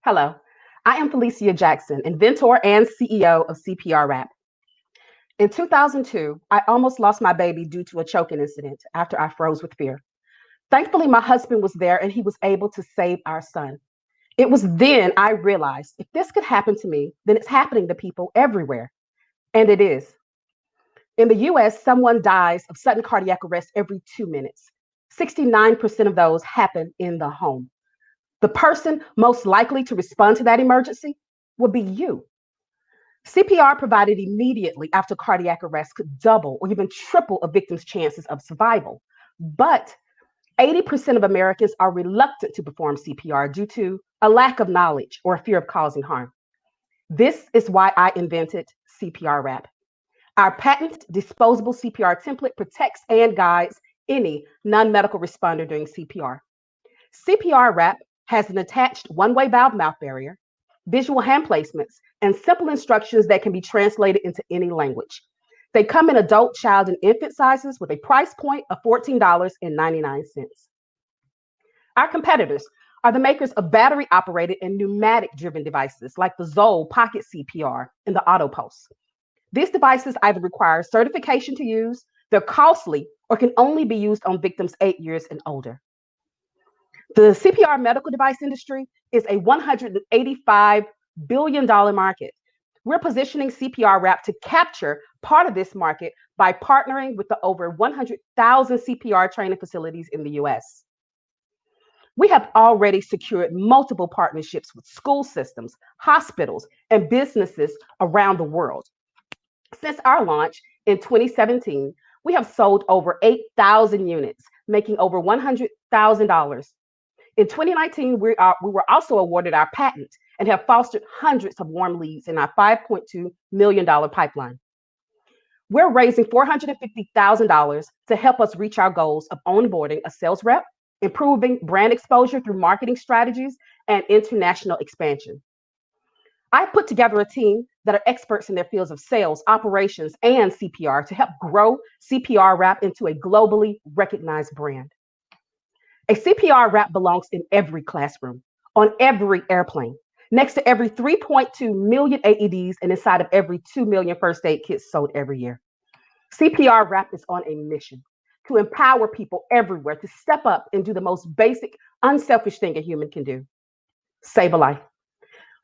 Hello, I am Felicia Jackson, inventor and CEO of CPR Wrap. In 2002, I almost lost my baby due to a choking incident after I froze with fear. Thankfully, my husband was there and he was able to save our son. It was then I realized if this could happen to me, then it's happening to people everywhere. And it is. In the US, someone dies of sudden cardiac arrest every 2 minutes. 69% of those happen in the home. The person most likely to respond to that emergency would be you. CPR provided immediately after cardiac arrest could double or even triple a victim's chances of survival. But 80% of Americans are reluctant to perform CPR due to a lack of knowledge or a fear of causing harm. This is why I invented CPR Wrap. Our patent disposable CPR template protects and guides any non medical responder during CPR. CPR Wrap has an attached one-way valve mouth barrier, visual hand placements, and simple instructions that can be translated into any language. They come in adult, child, and infant sizes with a price point of $14.99. Our competitors are the makers of battery-operated and pneumatic-driven devices like the Zoll Pocket CPR and the AutoPulse. These devices either require certification to use, they're costly, or can only be used on victims 8 years and older. The CPR medical device industry is a $185 billion market. We're positioning CPR Wrap to capture part of this market by partnering with the over 100,000 CPR training facilities in the US. We have already secured multiple partnerships with school systems, hospitals, and businesses around the world. Since our launch in 2017, we have sold over 8,000 units, making over $100,000. In 2019, we were also awarded our patent and have fostered hundreds of warm leads in our $5.2 million pipeline. We're raising $450,000 to help us reach our goals of onboarding a sales rep, improving brand exposure through marketing strategies, and international expansion. I put together a team that are experts in their fields of sales, operations, and CPR to help grow CPR Wrap into a globally recognized brand. A CPR Wrap belongs in every classroom, on every airplane, next to every 3.2 million AEDs, and inside of every 2 million first aid kits sold every year. CPR Wrap is on a mission to empower people everywhere to step up and do the most basic, unselfish thing a human can do: save a life.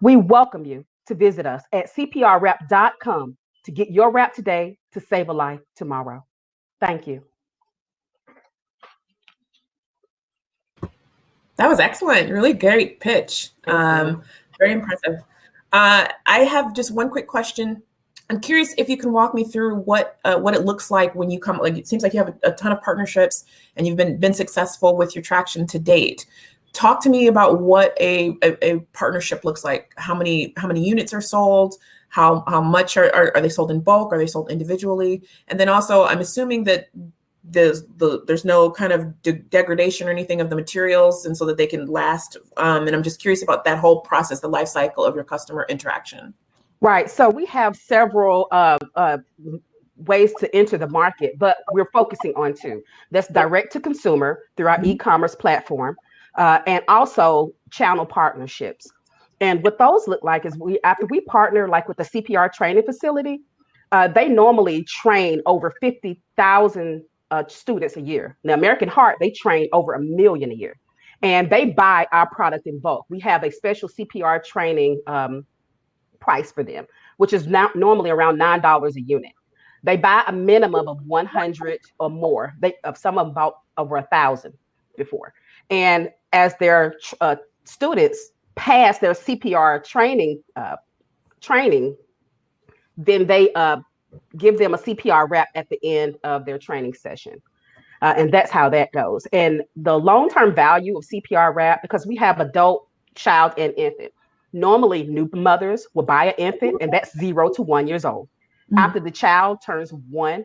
We welcome you to visit us at cprwrap.com to get your wrap today to save a life tomorrow. Thank you. That was excellent. Really great pitch. Very impressive. I have just one quick question. I'm curious if you can walk me through what it looks like when you come. Like, it seems like you have a ton of partnerships and you've been successful with your traction to date. Talk to me about what a partnership looks like. How many units are sold? How much are they sold in bulk? Are they sold individually? And then also, I'm assuming that there's no kind of degradation or anything of the materials, and so that they can last. And I'm just curious about that whole process, the life cycle of your customer interaction. Right. So we have several ways to enter the market, but we're focusing on two. That's direct to consumer through our e-commerce platform, and also channel partnerships. And what those look like is after we partner like with a CPR training facility, they normally train over 50,000 students a year. Now, American Heart, they train over 1 million a year, and they buy our product in bulk. We have a special CPR training price for them, which is now normally around $9 a unit. They buy a minimum of 100 or more. Some of them bought over 1,000 before. And as their students pass their CPR training, then they give them a CPR wrap at the end of their training session. And that's how that goes. And the long-term value of CPR wrap, because we have adult, child, and infant. Normally, new mothers will buy an infant, and that's 0 to 1 years old. Mm-hmm. After the child turns 1,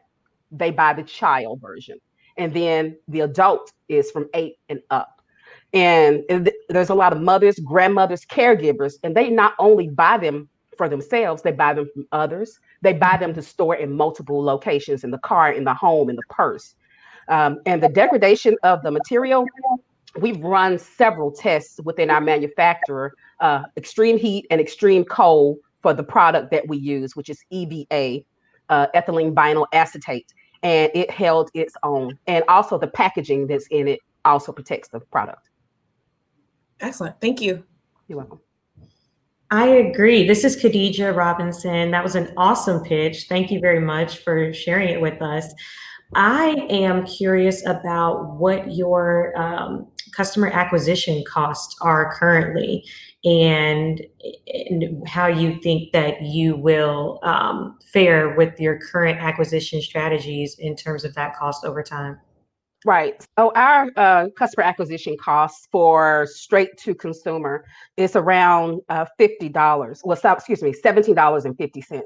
they buy the child version. And then the adult is from 8 and up. And there's a lot of mothers, grandmothers, caregivers, and they not only buy them for themselves, they buy them from others. They buy them to store in multiple locations, in the car, in the home, in the purse. And the degradation of the material, we've run several tests within our manufacturer, extreme heat and extreme cold for the product that we use, which is EVA, ethylene vinyl acetate, and it held its own. And also the packaging that's in it also protects the product. Excellent. Thank you. You're welcome. I agree. This is Khadija Robinson. That was an awesome pitch. Thank you very much for sharing it with us. I am curious about what your customer acquisition costs are currently, and how you think that you will fare with your current acquisition strategies in terms of that cost over time. Right. So our customer acquisition costs for straight to consumer is around $50. Well, excuse me, $17.50,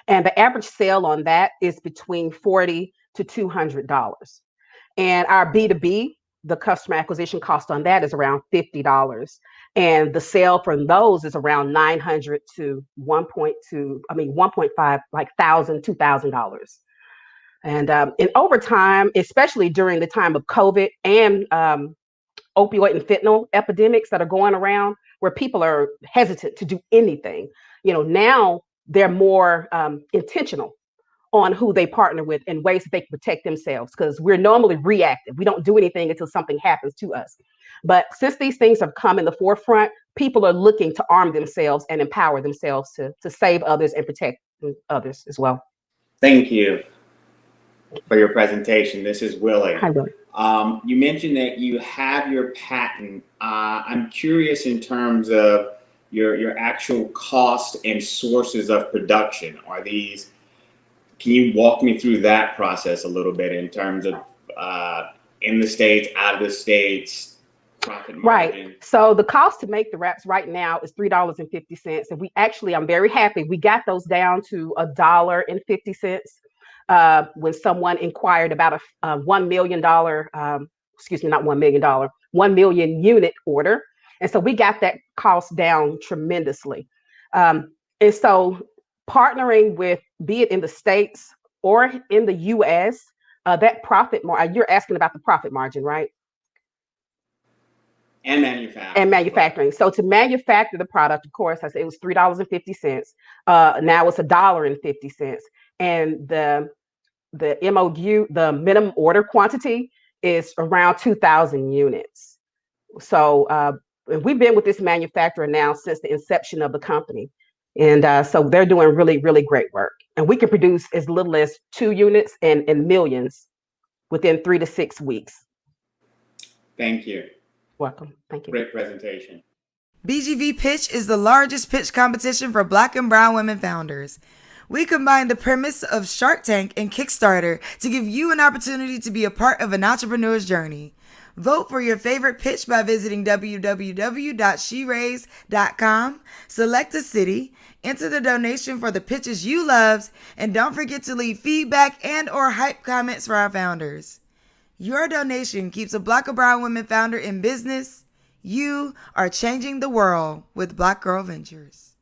and the average sale on that is between $40 to $200. And our B2B, the customer acquisition cost on that is around $50, and the sale from those is around 900 to 1.5 like $2,000. And over time, especially during the time of COVID and opioid and fentanyl epidemics that are going around, where people are hesitant to do anything, now they're more intentional on who they partner with and ways that they can protect themselves, because we're normally reactive. We don't do anything until something happens to us. But since these things have come in the forefront, people are looking to arm themselves and empower themselves to save others and protect others as well. Thank you for your presentation. This is Willie. Hi, Willie. You mentioned that you have your patent. I'm curious in terms of your actual cost and sources of production. Can you walk me through that process a little bit in terms of in the States, out of the States, profit margin? Right. So the cost to make the wraps right now is $3.50. And I'm very happy. We got those down to $1.50 when someone inquired about a $1 million, excuse me, not $1 million, 1 million unit order. And so we got that cost down tremendously. And so partnering with, be it in the States or in the US, that profit margin, you're asking about the profit margin, right? And manufacturing. And manufacturing. So to manufacture the product, of course, I said it was $3.50. Now it's $1.50. And the MOU, the minimum order quantity, is around 2,000 units. So we've been with this manufacturer now since the inception of the company. And so they're doing really, really great work. And we can produce as little as 2 units and millions within 3 to 6 weeks. Thank you. Welcome. Thank you. Great presentation. BGV Pitch is the largest pitch competition for Black and brown women founders. We combine the premise of Shark Tank and Kickstarter to give you an opportunity to be a part of an entrepreneur's journey. Vote for your favorite pitch by visiting www.sheraise.com, select a city, enter the donation for the pitches you loved, and don't forget to leave feedback and or hype comments for our founders. Your donation keeps a Black or brown women founder in business. You are changing the world with Black Girl Ventures.